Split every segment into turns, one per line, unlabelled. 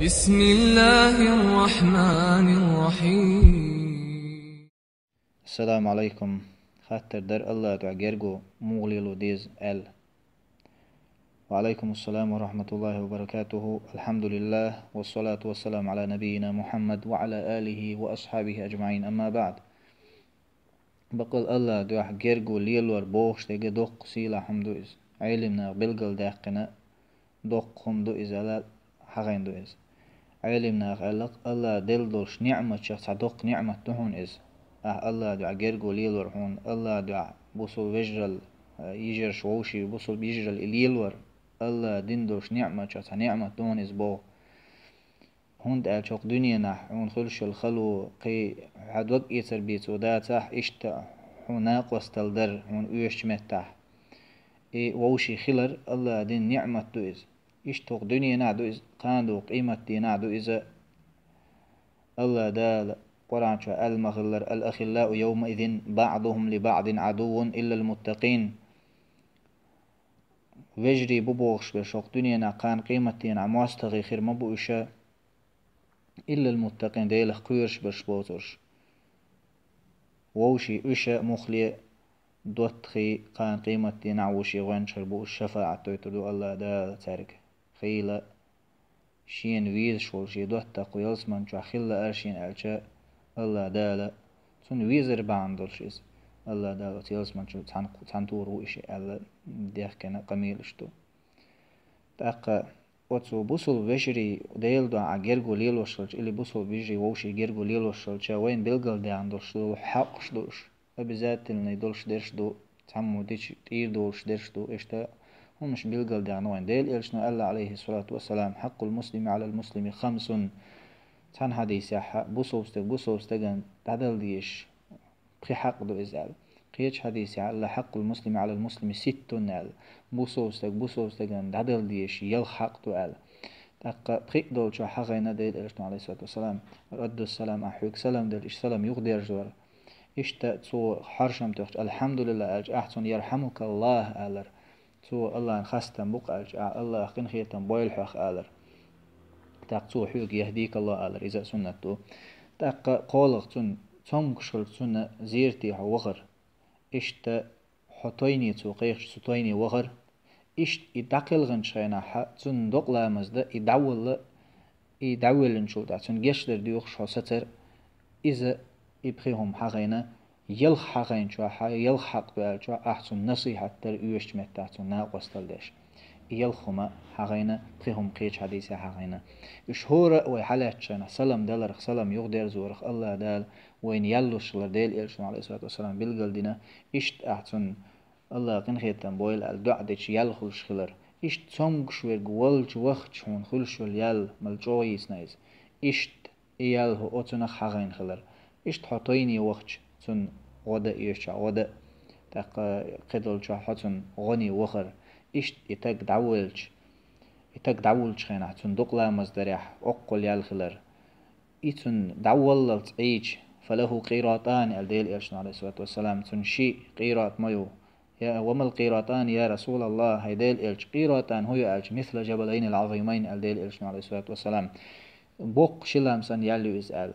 بسم الله الرحمن الرحيم.
السلام عليكم. خاطر در الله تعجرجو مغللو ديز وعليكم السلام ورحمة الله وبركاته. الحمد لله والصلاة والسلام على نبينا محمد وعلى آله وأصحابه أجمعين. أما بعد، بقول الله دعح جرجو ليلور بوش تيجي دوق سيلا حمدو إز علمنا بلغل داقنا دوق حمدو إز على حغين دو إز علمنا خلق الله دل دوش نعمة شخص دوق نعمة تهون إز الله دعا جرجو ليلور هون الله دعا بوصل وجرل يجر شوشي بوصل بيجرل ليلور الله دين دوش نعمة شخص نعمة تهون إز بو هون دعا شوق دنيا نح هون خلش الخلو قي حد وق يسر بيت وداتح إشتا هون ناقوس تلدر هون ويش متح ووشي خلر الله دين نعمة دو إز إشتوق دنيا نعدو إز قاندو قيمة دي نعدو إذا الله دال قرآن شو المغلر الأخلاء يومئذ بعضهم لبعض عدو إلا المتقين. وجري ببوغش بشوق دنيا نقان قيمة دي نعمواستغي خير مبوشة إلا المتقين ديلخ قيرش بشبوترش ووشي إشا مخلي دوتخي قان قيمة دي نعوشي غنشر بو الشفاعة تويتردو الله دال تارك خيلة شين ويز شول شي دوت قيلس من شو خلا أرشين ألشا الله دالا سون ويزر باندولشيز الله دالا تيلس من شو تانتور وإشي الله ديخ كنا قميل اشتو تاقا واتسو بوصل وشري ديل دو عجرجو ليلو شلش اللي بوصل بيجري ووشي جرجو ليلو شلش وين بلغل دي عندولش دو حقش دوش أبزات اللي دولش درش دو تحمو ديش تير دولش درش دو اشتا هم مش بيلقل دعنوين ديل إلشنو الله عليه الصلاة والسلام حق المسلم على المسلم 5 تان حديث بوصوستغن تعدل ديش بخي حق دو إزال قيش حديث الله حق المسلم على المسلم 6 نال بوصوستغن تعدل ديش يل حق دو آل تاقا بخي دول شو حقينا ديل إلشنو عليه الصلاة والسلام رد السلام أحيوك سلام ديل إش سلام يغدير جوار إشتا تو حرشم تخش الحمد لله ألج أحسن يرحمك الله آلر تو الله خستم بقالج الله خن خيتم بويل حق آلر تاق تو حيوك يهديك الله آلر إذا سنتو تاق قولق تون تمكشل تون زيرتي وغر إشت حطيني تو قيخ ستويني وغر إشت يدقل غنشينا تون دقلا مزد يدول نشو تون جشدر ديوخ شو ستر إذا يبخيهم حقينا يلحق شو يلحق بال شو أحسن نصيحة تر يوش متاعتون ناقص تلدش يلخما حقينا بخيهم قيش حديثة حقينا إشهورة وحالات شنا سلام دلرخ سلام يقدر زورخ الله دال وين يلوش لديل إلشون عليه الصلاة والسلام بالقلدنا إشت أحسن الله قن خيتم بويل الدعدش يلخلش خلر إشت سمكش ويرجولش وقت شون خلش يل ملجويس نايز إشت يله أتنخ حقين خلر إشت حطيني وقت تون غدا إيش غدا تق قدل شحاتون غني وخر إيش يتك دعولش خنا تون دقلا مزدرح أقل يالخلر إتون دعولت إيش فله قيراتان الديل إرشنا عليه الصلاة والسلام تون شيء قيرات مايو يا وما القيراتان يا رسول الله هيديل إرش قيراتان هو إرش مثل جبلين العظيمين الديل إرشنا عليه الصلاة والسلام بوق شلام سن يالو إسأل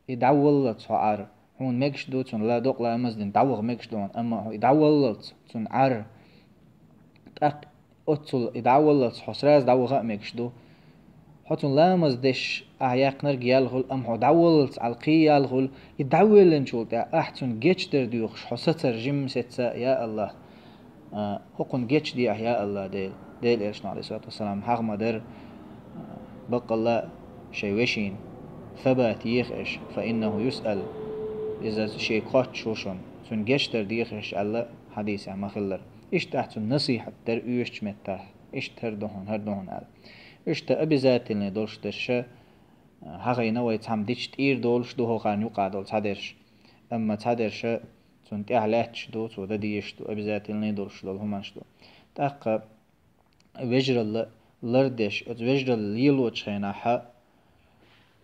يدعولت شعر هون مكش دو تون لا دوق لا مزدن دعوغ مكش دون أما يدعولت تون عر تق أتول يدعولت حسراز دعوغ مكش دو حتون لا مزدش أعياق نرج يالغل أم هو دعولت علقي يالغل يدعولن شول تا أحتون جيتش در ديوخ حستر جيم ستة يا الله هقون جيتش دي يا الله ديل إرشنا عليه الصلاة والسلام حغم در بق الله شيوشين ثبات يخش فإنه يسأل إذا شيء قات شوشون تون جشتر ديخش الله حديث عن مخلر إيش تحت النصيحة تر إيش متاه إيش تر دهون هر دهون قال إيش تأبي ذات اللي دولش درشة هغينا ويتهم ديش تير دولش دوه قان يقع دول تدرش أما تدرش تون تعلاتش دو تو دديش دو أبي ذات اللي دولش دول همانش دو تاق وجر الله لردش وجر الليلو تشينا حا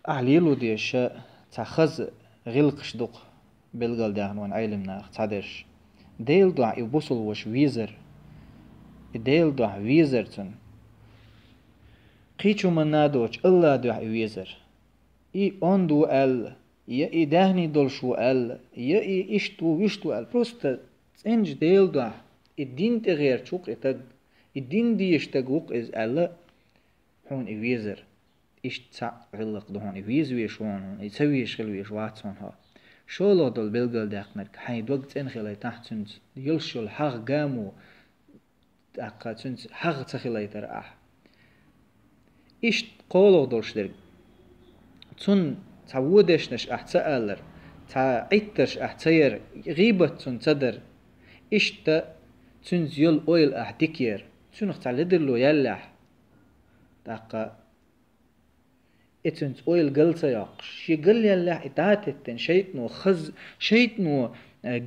أهليلو ديش تخز غلقش دوق بلغل دهنوان علمنا تدرش ديل دع يبوصل وش ويزر ديل دع ويزرتن قيشو من نادوش الله دو ويزر إي أندو أل يا إي دهني دولشو أل يا إي إشتو ويشتو أل بروستا تنج ديل دو الدين تغير شوق إتد الدين دي يشتغوق إز ألا هون إويزر إيش تسع غلق دهون إويز ويش هون هون يتسوي يشغل ويش واتسون ها شو لو دول بلغل داقنك حين وقت انخلي تحت سنت يلشو الحق قامو أقا سنت حق تخلي ترأح إيش قولو دولش درق تون تعودش نش أحتسألر تعيتش أحتير غيبة تون تدر إيش تا تون زيول أويل أحدكير تون اختلدر له يلح تاقا اتنت اويل قلت ياق شي قل يلا اتاتتن شيطنو خز شيطنو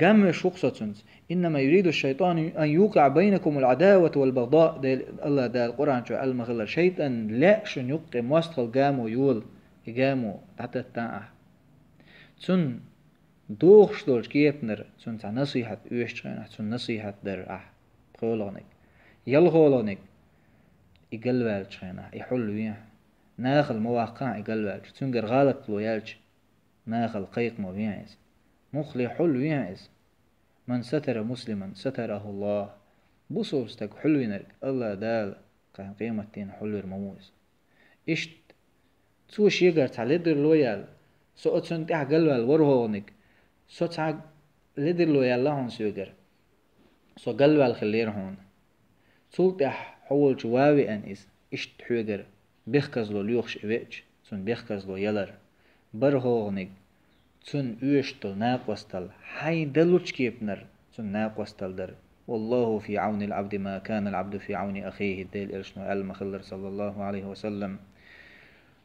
قام شوقصتنت انما يريد الشيطان ان يوقع بينكم العداوه والبغضاء الله ده القران شو المغلر شيطان لا شن يوقع مواستل قامو يول قامو حتى تاع تن دوخش دولش كيبنر تن تاع نصيحه يوشترن تن نصيحه در قولونك يلغولونك يقلوال تشينا يحل وياه ناخل مواقع يقلوال تنقر غالط لو يالج ناخل قيق مو بيعز مخلي حلو يعز من ستر مسلما ستره الله بصوبستك حلو ينرك الله دال قيم قيمتين حلو المموز إشت توش يقر تعلدر لو يال سو تنتح قلوال ورهونك سو تعق لدر لو يال لهون سيقر سو قلوال خلير هون تلتح حول جواوي أن إشت حوغر بيخكز لو ليوخش إبيتش تون بيخكز لو يلر برهوغنك تون يوشتل ناقوستل حي دلوش كيبنر تون ناقوستل در والله في عون العبد ما كان العبد في عون أخيه ديل إرشنو المخلر صلى الله عليه وسلم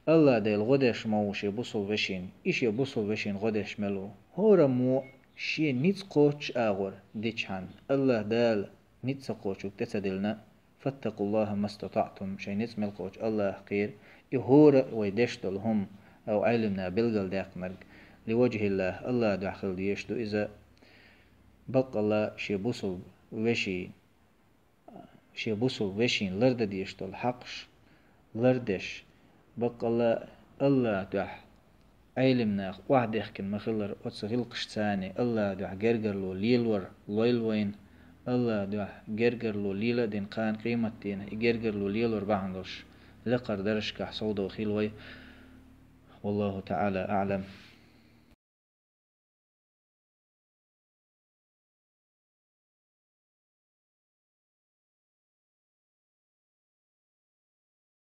الله ديل غدش موش يبصل بشين إيش يبصل بشين غدش ملو هورا مو شي نيت قوش آغور ديشان الله دال نيت قوش وكتسدلنا فاتقوا الله ما استطعتم شي نيت ملقوش الله خير يهور ويدشتل هم أو علمنا بلغل داقنرق لوجه الله الله داخل ديشتو إذا بق الله شي بصل وشين لرد ديشتو الحقش لردش بق الله داح علمنا واحد يحكي مخلر أتسغلقش ثاني الله داح جرجر له ليلور ليلوين الله داح جرجر له ليلة دين قان قيمة دين جرجر له ليلور بعندش لقر درش كحصود وخيلوي والله تعالى أعلم.